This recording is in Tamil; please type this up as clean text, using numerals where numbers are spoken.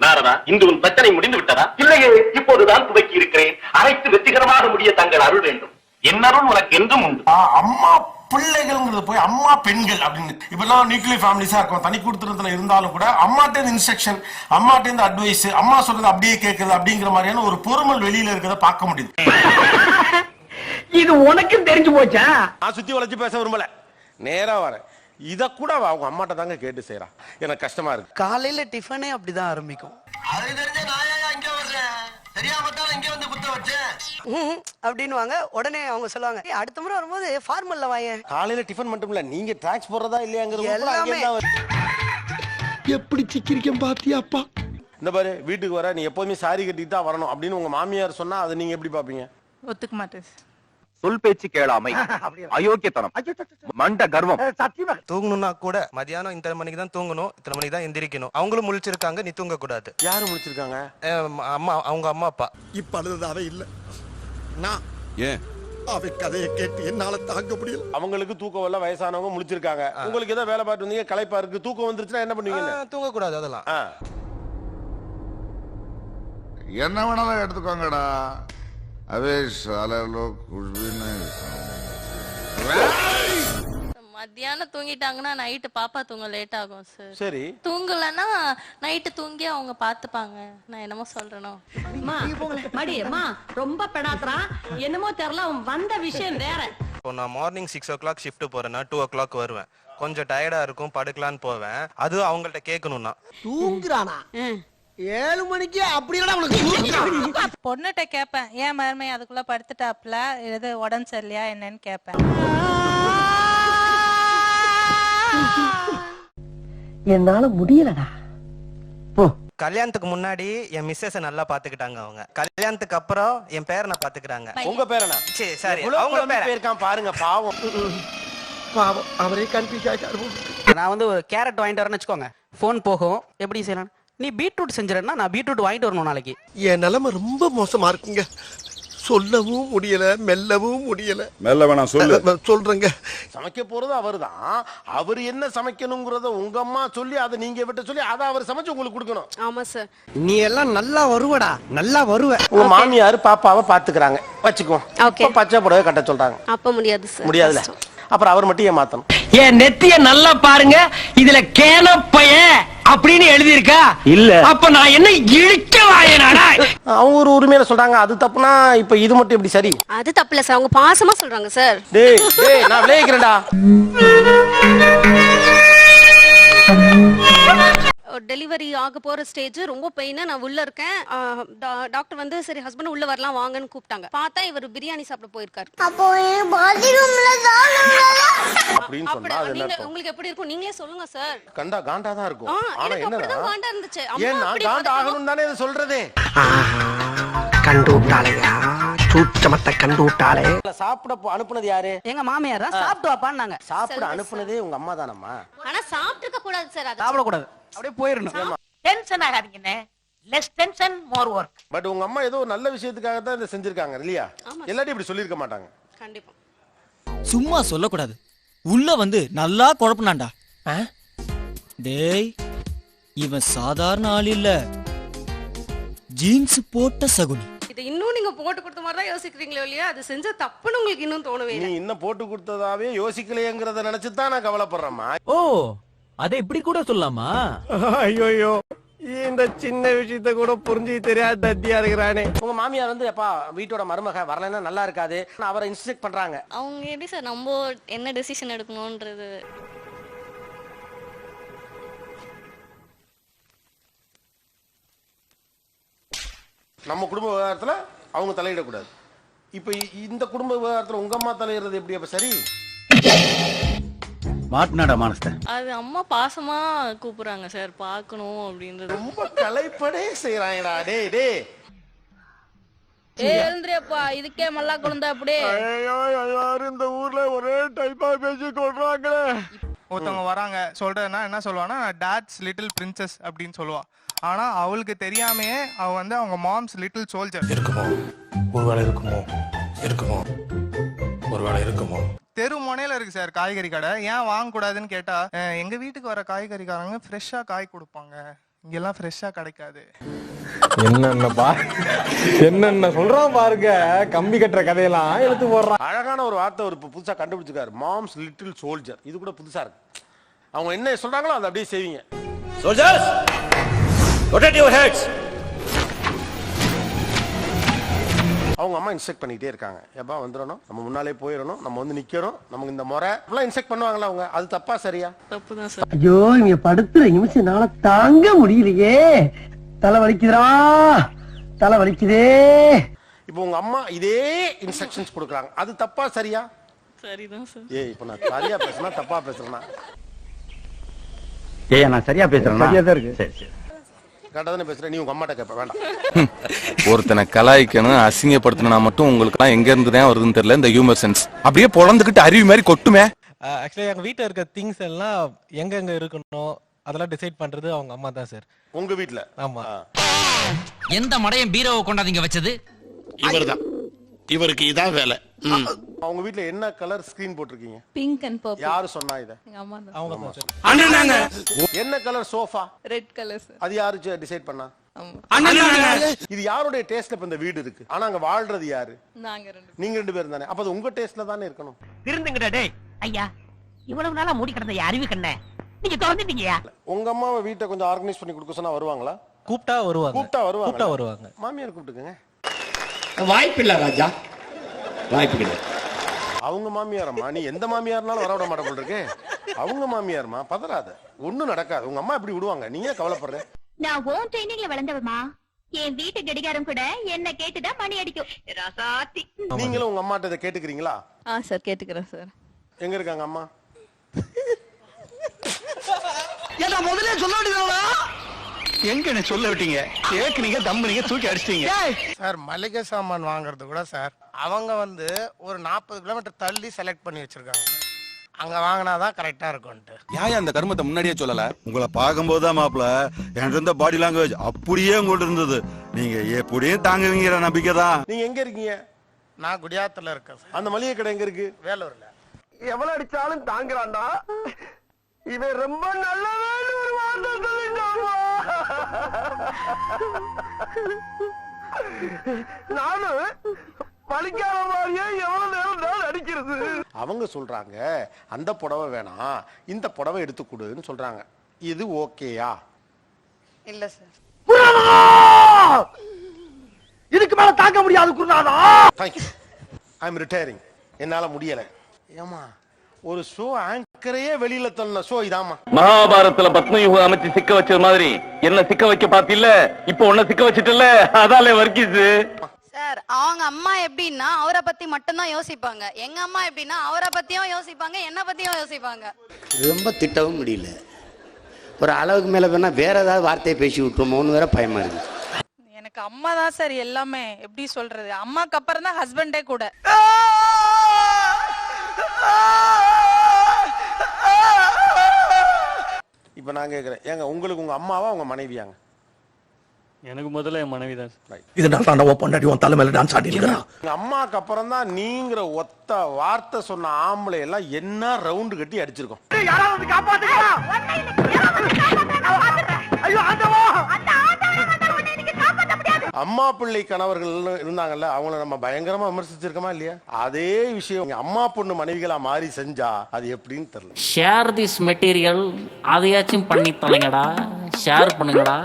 நாரதா, இன்று உன் பிரச்சனை முடிந்து விட்டதா? இல்லையே, இப்போதுதான் துவக்கி இருக்கிறேன். அனைத்து வெற்றிகரமாக முடிய தங்கள் அருள் வேண்டும். என் அருள் உனக்கு என்றும் உண்டு. அம்மா பிள்ளைகள்ங்கிறது போய் அம்மா பெண்கள் அப்படின்னு இப்பெல்லாம் நியூக்ளியர் ஃபேமிலிஸா இருக்கும். தனி குடுத்தனத்துல இருந்தாலும் கூட அம்மாட்ட இன்ஸ்ட்ரக்ஷன், அம்மாட்ட அட்வைஸ், அம்மா சொல்றது அப்படியே கேட்கறது அப்படிங்கிற மாதிரியான ஒரு பொறுமல் வெளியில இருக்கிறத பார்க்க முடியுது. இது உனக்கும் தெரிஞ்சு போச்சா? நான் சுத்தி வளைச்சு பேச விரும்பல, நேரா வரேன். இத கூட அவங்க அம்மாட்ட தாங்க கேட்டு செய்யறா. எனக்கு கஷ்டமா இருக்கு. காலையில டிஃபனே அப்படிதான் ஆரம்பிக்கும். அது தெரிஞ்ச நாயா இங்க வர்றேன், தெரியாம தான் இங்க வந்து குத்த வச்சேன் அப்படின்னுவாங்க. உடனே அவங்க சொல்லுவாங்க, அடுத்த முறை வரும்போது ஃபார்மல்ல வாயேன். காலையில டிஃபன் மட்டும் இல்ல, நீங்க டாக்ஸ் போடுறதா இல்லையாங்கிறது எல்லாமே. எப்படி சிக்கிரிக்கம் பாத்தியாப்பா? இந்த பாரு, வீட்டுக்கு வர நீ எப்போதுமே சாரி கட்டிட்டு தான் வரணும் அப்படின்னு உங்க மாமியார் சொன்னா அதை நீங்க எப்படி பாப்பீங்க? ஒத்துக்க மாட்டேன். சொல் பேச்சு கேளாமை, அயோக்கியத்தனம், மண்ட கர்வம். தூங்கணும்னா கூட மதியானம் இத்தனை மணிக்கு தான் தூங்கணும், இத்தனை மணிக்கு தான் எந்திரிக்கணும். அவங்களும் முழிச்சிருக்காங்க, நீ தூங்க கூடாது. யாரு முடிச்சிருக்காங்க? அம்மா, அவங்க அம்மா அப்பா. இப்ப அழுததாவே இல்ல, நான் ஏன் அவை கதையை கேட்டு என்னால தாங்க முடியல. அவங்களுக்கு தூக்கம் வரல, வயசானவங்க முடிச்சிருக்காங்க. உங்களுக்கு ஏதோ வேலை பார்த்து வந்தீங்க, களைப்பா இருக்கு, தூக்கம் வந்துருச்சுன்னா என்ன பண்ணுவீங்க? தூங்க கூடாது. அதெல்லாம் என்ன வேணாலும் எடுத்துக்கோங்கடா. अबे साले लोग कुछ भी नहीं. மத்தியானம் தூங்கிட்டாங்கன்னா நைட்டு பாப்பா தூங்க லேட் ஆகும் சார். சரி, தூங்கலன்னா நைட்டு தூங்கி அவங்க பாத்துப்பாங்க. நான் என்னமோ சொல்றேனோ. மடியம்மா ரொம்ப பெடாத்தான், என்னமோ தெரியல, அவன் வந்த விஷயம் வேற. இப்போ நான் மார்னிங் 6 o'clock ஷிஃப்ட் போறேன்னா 2 o'clock வருவேன். கொஞ்சம் டயர்டா இருக்கும், படுக்கலான்னு போவேன். அது அவங்கள்ட்ட கேட்கணும்னா தூங்குறானா 7 மணிக்கு அப்படி உனக்கு பொண்ணுகிட்ட கேட்பேன், ஏன் மருமை அதுக்குள்ள படுத்துட்டாப்ல, எது உடம்பு சரியில்லையா என்னன்னு கேட்பேன். என்னால முடியலடா. கல்யாணத்துக்கு முன்னாடி என் மிஸ்ஸஸ் நல்லா பாத்துக்கிட்டாங்க. அவங்க கல்யாணத்துக்கு அப்புறம் என் பேரனை பாத்துக்கிறாங்க. உங்க பேரனா? சரி, அவங்க பேருக்கான் பாருங்க, பாவம். பாவம், அவரே கன்ஃபியூஸ் ஆயிட்டாரு. நான் வந்து ஒரு கேரட் வாங்கிட்டு வரேன்னு வச்சுக்கோங்க, போன் போகும். எப்படி செய்யலாம்? நீ பீட்ரூட் செஞ்சிடனா, நான் பீட்ரூட் வாங்கிட்டு வரணும் நாளைக்கு. என் நிலைமை ரொம்ப மோசமா இருக்குங்க. சொல்லவும் முடியல, மெல்லவும் முடியல. மெல்ல வேணாம், சொல்லு. சொல்றேங்க. சமைக்க போறது அவர்தான். அவர் என்ன சமைக்கணுங்கிறத உங்க அம்மா சொல்லி, அதை நீங்க விட்ட சொல்லி, அதை அவர் சமைச்சு உங்களுக்கு கொடுக்கணும். ஆமா சார். நீ எல்லாம் நல்லா வருவடா, நல்லா வருவ. உங்க மாமியார் பாப்பாவை பாத்துக்கிறாங்க வச்சுக்கோ. பச்சை புடவை கட்ட சொல்றாங்க. அப்ப முடியாது சார். முடியாதுல, அப்புறம் அவர் மட்டும் ஏமாத்தணும். என் நெத்திய நல்லா பாருங்க, இதுல கேனப்பைய அப்படின்னு எழுதி இருக்கா? இல்ல. அப்ப நான் என்ன இழுக்க வாயனாடா? அவங்க ஒரு உரிமையில சொல்றாங்க, அது தப்புனா இப்ப இது மட்டும் எப்படி சரி? அது தப்புல சார், அவங்க பாசமா சொல்றாங்க சார். டேய் டேய், நான் விளையாடுறேன்டா. டெலிவரி ஆக போற ஸ்டேஜ், ரொம்ப பெயினா, நான் உள்ள இருக்கேன். டாக்டர் வந்து சரி ஹஸ்பண்ட் உள்ள வரலாம் வாங்கன்னு கூப்பிட்டாங்க. பார்த்தா இவர் பிரியாணி சாப்பிட போயிருக்காரு. அப்படின்னு சொன்னா அது என்ன அர்த்தம்? உங்களுக்கு எப்படி இருக்கும் நீங்களே சொல்லுங்க சார். கண்டா காண்டா தான் இருக்கும். ஆனா எனக்கு என்னன்னா அப்படிதான் காண்டா இருந்துச்சு. ஏன் நான் காண்டா ஆகணும் தானே இதை சொல்றதே. கண்டு விட்டாளையா, சூச்சமத்தை கண்டு விட்டாளே. சாப்பிட அனுப்புனது யாரு? எங்க மாமியார் தான் சாப்பிட்டு வாப்பான்னாங்க. சாப்பிட அனுப்புனதே உங்க அம்மா தானம்மா. ஆனா சாப்பிட்டுக்க கூடாது சார். அது சாப்பிட கூடாது, அப்படியே போயிடணும். டென்ஷன் ஆகாதீங்கண்ணே, less tension more work. But உங்க அம்மா ஏதோ நல்ல விஷயத்துக்காக தான் இதை செஞ்சிருக்காங்க இல்லையா? எல்லாரும் இப்படி சொல்லிருக்க மாட்டாங்க. கண்டிப்பா சும்மா சொல்லக்கூடாது. உள்ள வந்து நல்லா குழப்பனாண்டா. டேய், இவன் சாதாரண ஆள் இல்ல, ஜீன்ஸ் போட்ட சகுனி. இது இன்னும் நீங்க போட்டு கொடுத்த மாதிரி தான் யோசிக்கிறீங்களோ இல்லையா? அது செஞ்ச தப்புன்னு உங்களுக்கு இன்னும் தோணவே இல்லை. நீ இன்னும் போட்டு கொடுத்ததாவே யோசிக்கலையேங்கறத நினைச்சு தான் நான் கவலைப்படுறேம்மா. ஓ, அதை இப்படி கூட சொல்லலாமா? ஐயோ, இந்த சின்ன விஷயத்த கூட புரிஞ்சு தெரியாத தத்தியா இருக்கிறானே. உங்க மாமியார் வந்து எப்பா வீட்டோட மருமக வரலைன்னா நல்லா இருக்காது, அவரை இன்ஸ்ட்ரக்ட் பண்றாங்க. அவங்க எப்படி சார் நம்ம என்ன டெசிஷன் எடுக்கணும்ன்றது? நம்ம குடும்ப விவகாரத்துல அவங்க தலையிடக்கூடாது. இப்ப இந்த குடும்ப விவகாரத்துல உங்க அம்மா தலையிடுறது எப்படி? அப்ப சரி மாட்னாடா மானஸ்த. அது அம்மா பாசமா கூப்பிடுறாங்க சார், பார்க்கணும் அப்படின்றது. ரொம்ப கலைப்படே செய்யறாங்கடா. டேய் டேய், எழுந்திரியப்பா, இதுக்கே மல்லா குழந்தை அப்படியே. இந்த ஊர்ல ஒரே டைப்பா பேசி கொள்றாங்களே. ஒருத்தவங்க வராங்க சொல்றதுன்னா என்ன சொல்லுவான்னா, டாட்ஸ் லிட்டில் பிரின்சஸ் அப்படின்னு சொல்லுவா. ஆனா அவளுக்கு தெரியாமையே அவ வந்து அவங்க மாம்ஸ் லிட்டில் சோல்ஜர். இருக்குமோ, ஒருவேளை இருக்குமோ, இருக்குமோ, ஒருவேளை இருக்குமோ. தெரு முனையில இருக்கு சார் காய்கறி கடை. ஏன் வாங்க கூடாதுன்னு கேட்டா, எங்க வீட்டுக்கு வர காய்கறிக்காரங்க ஃப்ரெஷ்ஷா காய் கொடுப்பாங்க, இங்கெல்லாம் ஃப்ரெஷ்ஷாக கிடைக்காது. என்னென்ன சொல்றான் பாருங்க, கம்பி கட்டுற கதையெல்லாம் எடுத்து போடுறான். அழகான ஒரு வார்த்தை ஒரு புதுசா கண்டுபிடிச்சிருக்காரு, மாம்ஸ் லிட்டில் சோல்ஜர். இது கூட புதுசா இருக்கு. அவங்க என்ன சொல்றாங்களோ அதை அப்படியே செய்வீங்க. Soldiers rotate your heads. அவங்க அம்மா இன்ஸ்ட்ரக்ட் பண்ணிட்டே இருக்காங்க, எப்பா வந்துடணும், நம்ம முன்னாலே போயிடணும், நம்ம வந்து நிக்கணும், நமக்கு இந்த முறை எல்லாம் இன்ஸ்ட்ரக்ட் பண்ணுவாங்களா அவங்க? அது தப்பா சரியா? தப்புதான் சார். ஐயோ இங்க படுத்துற நிமிஷம் நாள தாங்க முடியலையே, தலை வலிக்குதுடா, தலை வலிக்குதே. இப்போ உங்க அம்மா இதே இன்ஸ்ட்ரக்ஷன்ஸ் கொடுக்குறாங்க, அது தப்பா சரியா? சரிதான் சார். ஏய் இப்போ நான் சரியா பேசுனா தப்பா பேசுறேனா? ஏய் நான் சரியா பேசுறேன். சரியா தான் இருக்கு. சரி சரி கரெக்டா தானே பேசுறேன். நீ உங்க அம்மாட்ட கேட்ப வேண்டாம். ஒருத்தனை கலாய்க்கணும் அசிங்கப்படுத்தணும் மட்டும் உங்களுக்கு எல்லாம் எங்க இருந்து தான் வருதுன்னு தெரியல. இந்த ஹியூமர் சென்ஸ் அப்படியே பொழந்துக்கிட்டு அருவி மாதிரி கொட்டுமே. ஆக்சுவலி எங்க வீட்டுல இருக்க திங்ஸ் எல்லாம் எங்க இருக்கணும் அதெல்லாம் டிசைட் பண்றது அவங்க அம்மா தான் சார். உங்க வீட்ல? ஆமா. எந்த மடையன் பீரோவை கொண்டாதீங்க வச்சது? இவர்தான். இவருக்கு இதான் வேலை. அவங்க வீட்ல என்ன கலர் ஸ்கிரீன் போட்டிருக்கீங்க? Pink and purple. யாரு சொன்னா இத? எங்க அம்மா தான். அவங்க தான் சார். என்ன colour sofa? Red colour sir. அது யாரு டிசைட் பண்ணா? இது யாருடைய டேஸ்ட்ல இப்ப இந்த வீடு இருக்கு? ஆனா அங்க வாழ்றது யாரு? நீங்க ரெண்டு பேரும் தானே. அப்ப அது உங்க டேஸ்ட்ல தானே இருக்கணும். திருந்துங்கடா டேய். ஐயா இவ்வளவு நாளா மூடி கிடந்த அறிவு கண்ணே நீங்க திறந்துட்டீங்கயா. உங்க அம்மாவை வீட்டை கொஞ்சம் ஆர்கனைஸ் பண்ணி கொடுக்க சொன்னா வருவாங்களா? கூப்பிட்டா வருவாங்க. மாமியார் கூப்பிட்டுக்கங்க. வாய்ப்பு இல்ல ராஜா, வாய்ப்பு கிடையாது. அவங்க மாமியாரம்மா, நீ எந்த மாமியார்னாலும் வர விட மாட்ட போல இருக்கு. அவங்க மாமியார்மா, பதறாத, ஒண்ணும் நடக்காது. உங்க அம்மா இப்படி விடுவாங்க, நீங்க கவலைப்படுற. நான் ஓன் ட்ரைனிங்ல வளர்ந்தவமா, என் வீட்டு கடிகாரம் கூட என்ன கேட்டுதான் மணி அடிக்கும். ராசாத்தி. நீங்களும் உங்க அம்மாட்ட இதை கேட்டுக்கிறீங்களா? சார் கேட்டுக்கிறேன் சார். எங்க இருக்காங்க அம்மா? ஏன்னா முதல்ல சொல்ல வேண்டியதுடா. எங்க சொல்ல விட்டீங்க? கேக்குறீங்க, தம்புறீங்க, தூக்கி அடிச்சிட்டீங்க. சார் மளிகை சாமான் வாங்குறது கூட சார் அவங்க வந்து ஒரு 40 கிலோமீட்டர் தள்ளி செலக்ட் பண்ணி வச்சிருக்காங்க. அங்க வாங்கினாதான் கரெக்டா இருக்கும்ட்டு. ஏன் அந்த கர்மத்தை முன்னாடியே சொல்லல? உங்களை பார்க்கும்போது தான் மாப்பிள என்கிட்ட இருந்த பாடி லாங்குவேஜ் அப்படியே உங்கள்ட்ட இருந்தது. நீங்க எப்படியும் தாங்குவீங்கிற நம்பிக்கை தான். நீங்க எங்க இருக்கீங்க? நான் குடியாத்துல இருக்கேன் சார். அந்த மளிகை கடை எங்க இருக்கு? வேலூர்ல. எவ்வளவு அடிச்சாலும் தாங்குறான்டா இவன். ரொம்ப நல்லவன் ஒரு வார்த்தை சொல்லிட்டாமா. நானும் பழிக்காத மாதிரியே எவ்வளவு நேரம் தான் அடிக்கிறது. அவங்க சொல்றாங்க அந்த புடவை வேணாம், இந்த புடவை எடுத்து கொடுன்னு சொல்றாங்க. இது ஓகேயா? இல்ல சார். இதுக்கு மேல தாங்க முடியாது குருநாதா. Thank you, I am retiring. என்னால முடியல. ஏமா ஒரு ஷோ ஆங்கரையே வெளியில தள்ள ஷோ இதாமா. மகாபாரதத்துல பத்மயுகம் அமைச்சு சிக்க வச்சது மாதிரி என்ன சிக்க வைக்க பாத்தில்ல, இப்ப உன்ன சிக்க வச்சிட்டல, அதாலே வர்க்கீஸ். சார் அவங்க அம்மா எப்படின்னா அவரை பத்தி மட்டும்தான் யோசிப்பாங்க. எங்க அம்மா எப்படின்னா அவரை பத்தியும் யோசிப்பாங்க, என்ன பத்தியும் யோசிப்பாங்க. ரொம்ப திட்டவும் முடியல. ஒரு அளவுக்கு மேல வேணா வேற ஏதாவது வார்த்தையை பேசி விட்டுருமோன்னு வேற பயமா இருக்கு. எனக்கு அம்மா தான் சார் எல்லாமே. எப்படி சொல்றது, அம்மாக்கு அப்புறம் தான் ஹஸ்பண்டே கூட. இப்ப நான் கேக்குறேன், ஏங்க உங்களுக்கு உங்க அம்மாவா உங்க மனைவியாங்க? எனக்கு முதல்ல என் மனைவி தான். இதனால தான் பொண்டாட்டி உன் தலை மேல டான்ஸ் ஆடி இருக்கிறான். உங்க அம்மாக்கு அப்புறம் தான் நீங்கிற ஒத்த வார்த்தை சொன்ன ஆம்பளை எல்லாம் என்ன ரவுண்டு கட்டி அடிச்சிருக்கோம். யாராவது காப்பாத்துங்க. ஐயோ ஆண்டவா. அம்மா பிள்ளை கணவர்கள் இருந்தாங்கல்ல, அவங்கள நம்ம பயங்கரமா விமர்சிச்சிருக்கோமா இல்லையா? அதே விஷயம் அம்மா பொண்ணு மனைவிகளா மாறி செஞ்சா அது எப்படின்னு தெரியல. ஷேர் திஸ் மெட்டீரியல் அதையாச்சும் பண்ணி தொலைங்கடா, ஷேர் பண்ணுங்கடா.